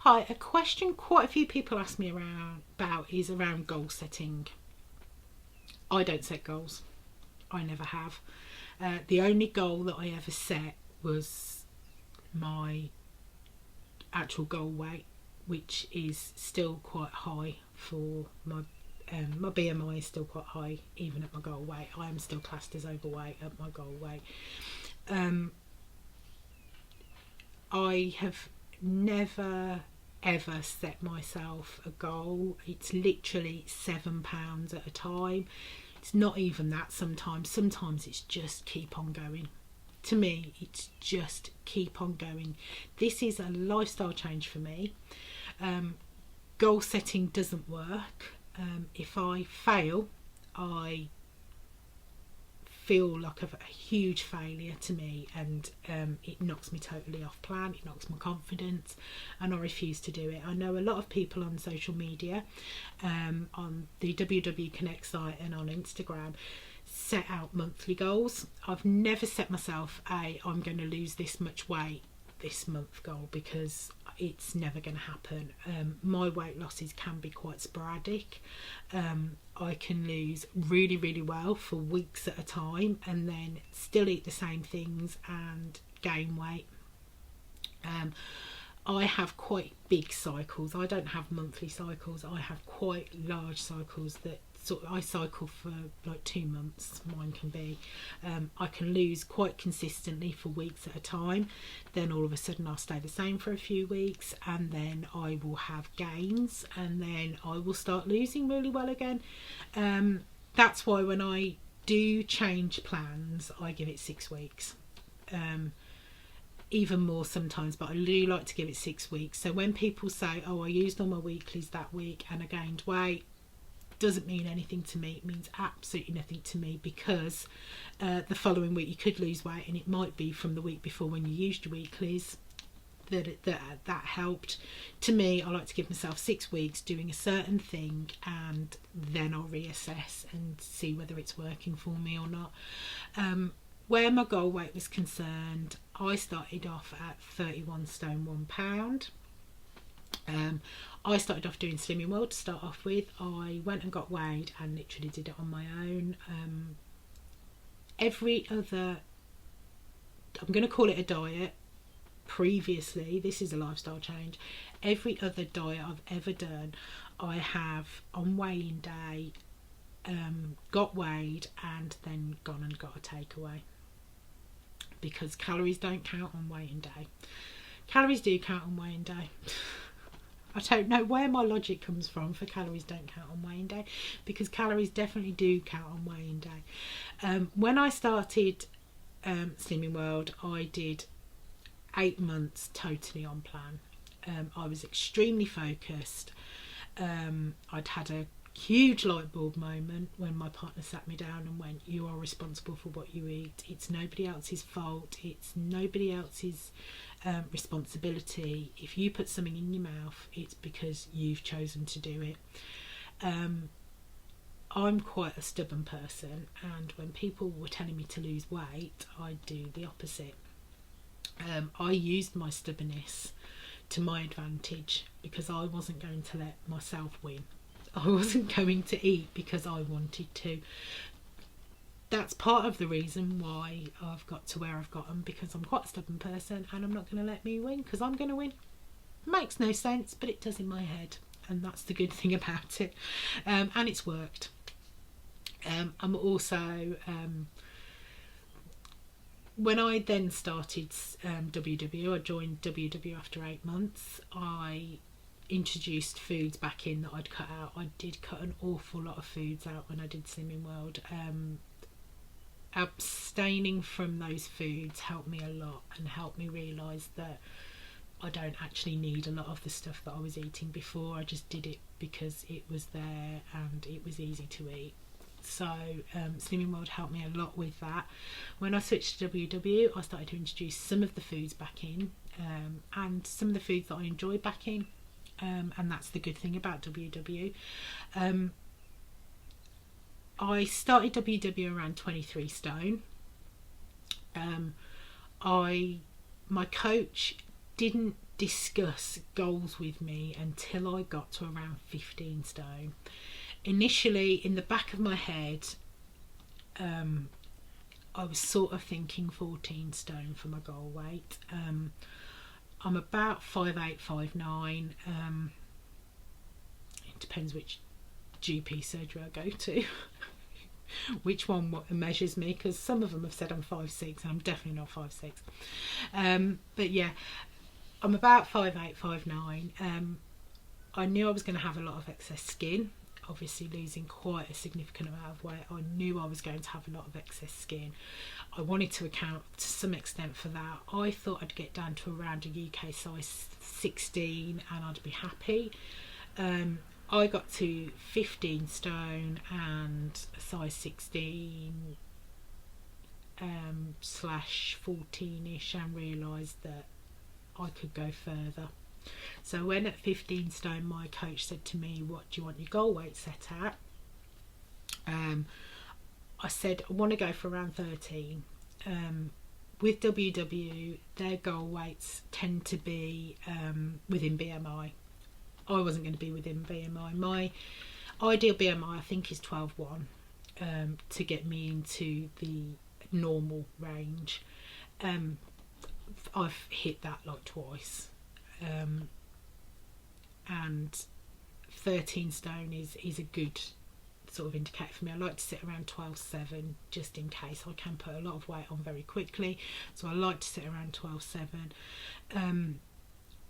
Hi, a question quite a few people ask me about is around goal setting. I don't set goals. I never have. The only goal that I ever set was my actual goal weight, which is still quite high for my BMI is still quite high even at my goal weight. I am still classed as overweight at my goal weight. I have never ever set myself a goal. It's literally £7 at a time. It's not even that sometimes it's just keep on going. To me, it's just keep on going. This is a lifestyle change for me. Goal setting doesn't work. If I fail, I feel like a huge failure to me, and it knocks me totally off plan. It knocks my confidence, and I refuse to do it. I know a lot of people on social media, on the WW Connect site and on Instagram, set out monthly goals. I've never set myself I'm going to lose this much weight this month goal, because it's never going to happen. My weight losses can be quite sporadic. I can lose really, really well for weeks at a time and then still eat the same things and gain weight. I have quite big cycles. I don't have monthly cycles. I have quite large cycles that I cycle for like 2 months. Mine can be. I can lose quite consistently for weeks at a time. Then all of a sudden I'll stay the same for a few weeks, and then I will have gains, and then I will start losing really well again. That's why when I do change plans, I give it 6 weeks. Even more sometimes, but I do like to give it 6 weeks. So when people say, I used all my weeklies that week and I gained weight, doesn't mean anything to me. It means absolutely nothing to me, because the following week you could lose weight, and it might be from the week before when you used your weeklies that helped. To me, I like to give myself 6 weeks doing a certain thing, and then I'll reassess and see whether it's working for me or not. Where my goal weight was concerned, I started off at 31 stone 1 pound. I started off doing Slimming World to start off with. I went and got weighed and literally did it on my own. Every other, I'm going to call it a diet, previously, this is a lifestyle change, every other diet I've ever done, I have on weighing day got weighed and then gone and got a takeaway, because calories don't count on weighing day. Calories do count on weighing day. I don't know where my logic comes from for calories don't count on weighing day, because calories definitely do count on weighing day. When I started Slimming World, I did 8 months totally on plan. I was extremely focused. I'd had a huge light bulb moment when my partner sat me down and went, you are responsible for what you eat. It's nobody else's fault. It's nobody else's responsibility. If you put something in your mouth, it's because you've chosen to do it. I'm quite a stubborn person, and when people were telling me to lose weight, I do the opposite. I used my stubbornness to my advantage, because I wasn't going to let myself win. I wasn't going to eat because I wanted to. That's part of the reason why I've got to where I've gotten, because I'm quite a stubborn person, and I'm not going to let me win because I'm going to win. Makes no sense, but it does in my head, and that's the good thing about it. And it's worked. I'm also when I then started WW, I joined WW after 8 months. I introduced foods back in that I'd cut out. I did cut an awful lot of foods out when I did Slimming World. Abstaining from those foods helped me a lot, and helped me realise that I don't actually need a lot of the stuff that I was eating before. I just did it because it was there and it was easy to eat. So Slimming World helped me a lot with that. When I switched to WW, I started to introduce some of the foods back in, and some of the foods that I enjoy back in, and that's the good thing about WW. I started WW around 23 stone. My coach didn't discuss goals with me until I got to around 15 stone. Initially, in the back of my head, I was sort of thinking 14 stone for my goal weight. I'm about 5'8", 5'9". It depends which GP surgery I go to. Which one measures me, because some of them have said I'm 5'6", and I'm definitely not 5'6". But yeah, I'm about 5'8", 5'9". I knew I was going to have a lot of excess skin, obviously losing quite a significant amount of weight. I knew I was going to have a lot of excess skin. I wanted to account to some extent for that. I thought I'd get down to around a UK size 16 and I'd be happy. I got to 15 stone and a size 16 slash 14ish, and realised that I could go further. So when at 15 stone my coach said to me, what do you want your goal weight set at? I said I want to go for around 13. With WW, their goal weights tend to be within BMI. I wasn't going to be within BMI. My ideal BMI I think is 12.1 to get me into the normal range. I've hit that like twice, and 13 stone is a good sort of indicator for me. I like to sit around 12.7 just in case. I can put a lot of weight on very quickly, so I like to sit around 12.7.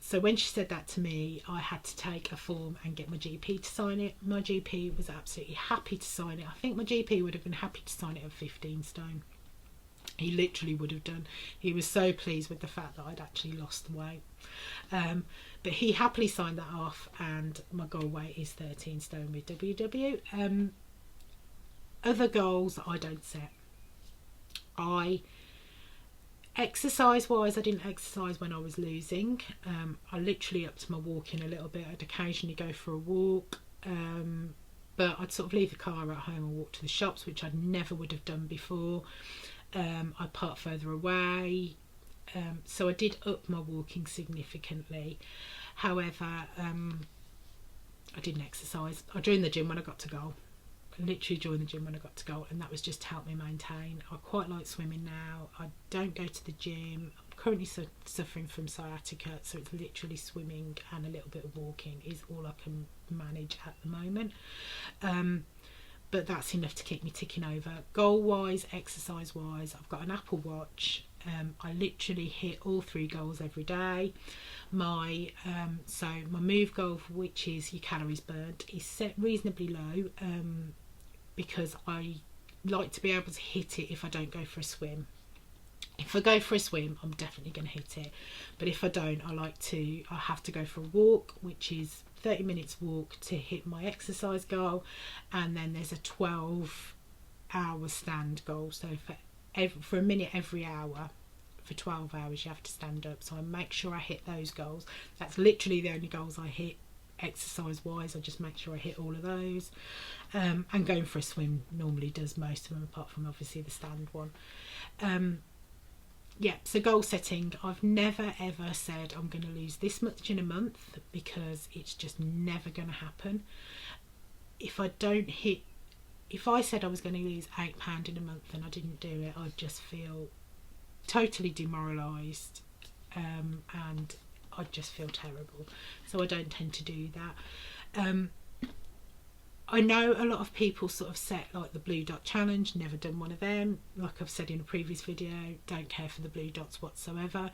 So when she said that to me, I had to take a form and get my GP to sign it. My GP was absolutely happy to sign it. I think my GP would have been happy to sign it at 15 stone. He literally would have done. He was so pleased with the fact that I'd actually lost the weight. But he happily signed that off, and my goal weight is 13 stone with WW. Other goals I don't set. Exercise wise, I didn't exercise when I was losing. I literally upped my walking a little bit. I'd occasionally go for a walk, but I'd sort of leave the car at home and walk to the shops, which I never would have done before. I parked further away, so I did up my walking significantly. However, I didn't exercise. I joined the gym when I got to goal. I literally joined the gym when I got to goal, and that was just to help me maintain. I quite like swimming now. I don't go to the gym. I'm currently suffering from sciatica, so it's literally swimming and a little bit of walking is all I can manage at the moment. But that's enough to keep me ticking over. Goal wise, exercise wise, I've got an Apple Watch. I literally hit all 3 goals every day. My move goal, which is your calories burnt, is set reasonably low, because I like to be able to hit it if I don't go for a swim. If I go for a swim, I'm definitely going to hit it, but if I don't, I have to go for a walk, which is 30 minutes walk to hit my exercise goal, and then there's a 12-hour stand goal. So for a minute every hour, for 12 hours you have to stand up. So I make sure I hit those goals. That's literally the only goals I hit exercise wise. I just make sure I hit all of those, and going for a swim normally does most of them, apart from obviously the stand one. Yeah, so goal setting, I've never ever said I'm going to lose this much in a month, because it's just never going to happen. If I said I was going to lose £8 in a month and I didn't do it, I'd just feel totally demoralised, and I'd just feel terrible. So I don't tend to do that. I know a lot of people sort of set like the Blue Dot Challenge, never done one of them. Like I've said in a previous video, don't care for the blue dots whatsoever,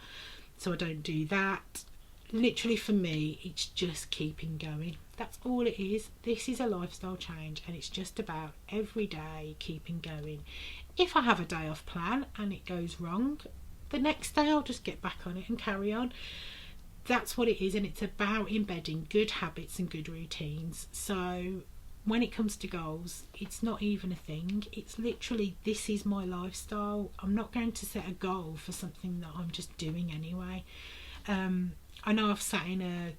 so I don't do that. Literally for me, it's just keeping going. That's all it is. This is a lifestyle change, and it's just about every day keeping going. If I have a day off plan and it goes wrong, the next day I'll just get back on it and carry on. That's what it is, and it's about embedding good habits and good routines. So when it comes to goals, it's not even a thing. It's literally, this is my lifestyle. I'm not going to set a goal for something that I'm just doing anyway. I know I've sat in a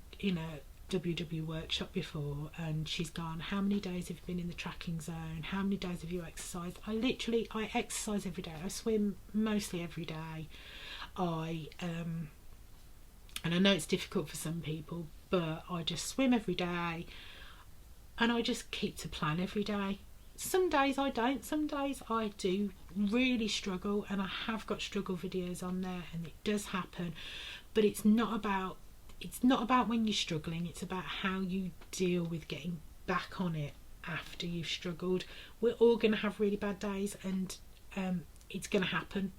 WW workshop before, and she's gone, how many days have you been in the tracking zone? How many days have you exercised? I exercise every day. I swim mostly every day. I And I know it's difficult for some people, but I just swim every day and I just keep to plan every day. Some days I don't, some days I do really struggle, and I have got struggle videos on there, and it does happen. But it's not about when you're struggling, it's about how you deal with getting back on it after you've struggled. We're all going to have really bad days, and it's going to happen.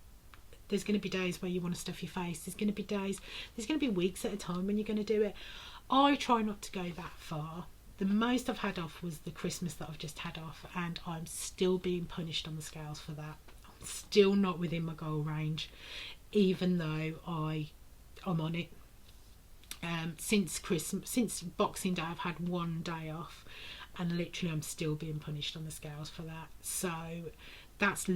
There's going to be days where you want to stuff your face. There's going to be weeks at a time when you're going to do it. I try not to go that far. The most I've had off was the Christmas that I've just had off, and I'm still being punished on the scales for that. I'm still not within my goal range, even though I'm on it. Since Boxing Day, I've had one day off, and literally I'm still being punished on the scales for that. So that's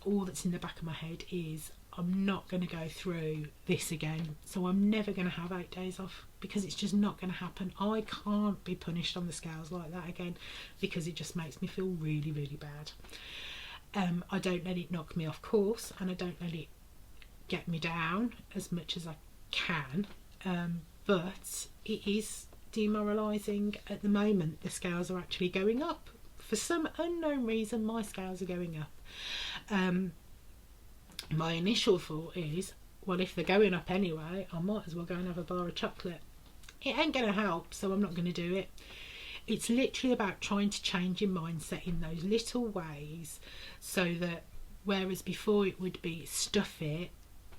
all that's in the back of my head, is I'm not going to go through this again. So I'm never going to have 8 days off, because it's just not going to happen. I can't be punished on the scales like that again, because it just makes me feel really, really bad. I don't let it knock me off course, and I don't let it get me down as much as I can. But it is demoralising at the moment. The scales are actually going up. For some unknown reason, my scales are going up. My initial thought is, well, if they're going up anyway, I might as well go and have a bar of chocolate. It ain't going to help, so I'm not going to do it. It's literally about trying to change your mindset in those little ways, so that whereas before it would be stuff it,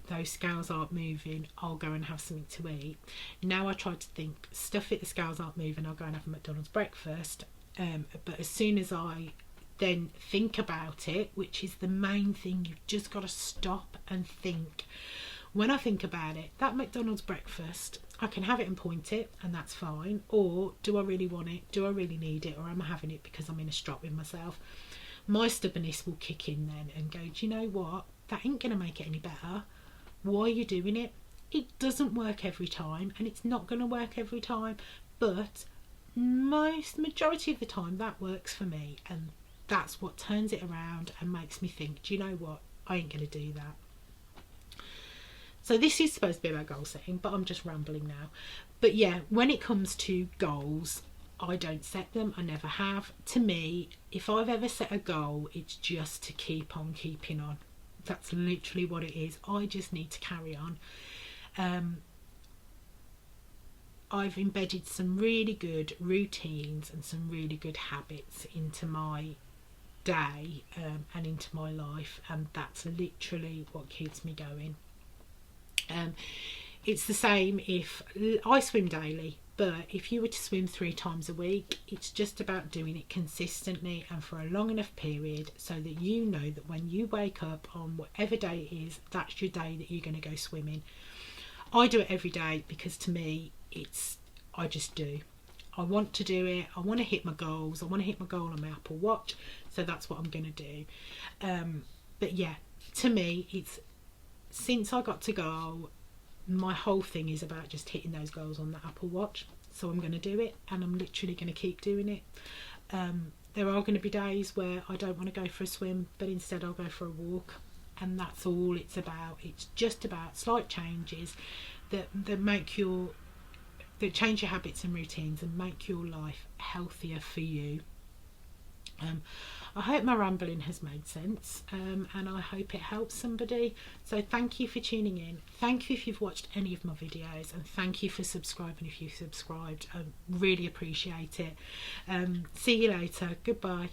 those scales aren't moving, I'll go and have something to eat. Now I try to think, stuff it, the scales aren't moving, I'll go and have a McDonald's breakfast. But as soon as I then think about it, which is the main thing, you've just got to stop and think. When I think about it, that McDonald's breakfast, I can have it and point it, and that's fine. Or do I really want it? Do I really need it? Or am I having it because I'm in a strop with myself? My stubbornness will kick in then and go, do you know what? That ain't going to make it any better. Why are you doing it? It doesn't work every time, and it's not going to work every time, but majority of the time that works for me, and that's what turns it around and makes me think, do you know what? I ain't going to do that. So this is supposed to be about goal setting, but I'm just rambling now. But yeah, when it comes to goals, I don't set them. I never have. To me, if I've ever set a goal, it's just to keep on keeping on. That's literally what it is. I just need to carry on. I've embedded some really good routines and some really good habits into my day and into my life, and that's literally what keeps me going. It's the same if I swim daily, but if you were to swim 3 times a week, it's just about doing it consistently and for a long enough period, so that you know that when you wake up on whatever day it is, that's your day that you're going to go swimming. I do it every day because to me I just do. I want to do it. I want to hit my goals. I want to hit my goal on my Apple Watch, so that's what I'm going to do. But yeah, to me, it's since I got to go, my whole thing is about just hitting those goals on the Apple Watch. So I'm going to do it, and I'm literally going to keep doing it. There are going to be days where I don't want to go for a swim, but instead I'll go for a walk, and that's all it's about. It's just about slight changes that change your habits and routines and make your life healthier for you. I hope my rambling has made sense, and I hope it helps somebody. So thank you for tuning in. Thank you if you've watched any of my videos, and thank you for subscribing if you've subscribed. I really appreciate it. See you later. Goodbye.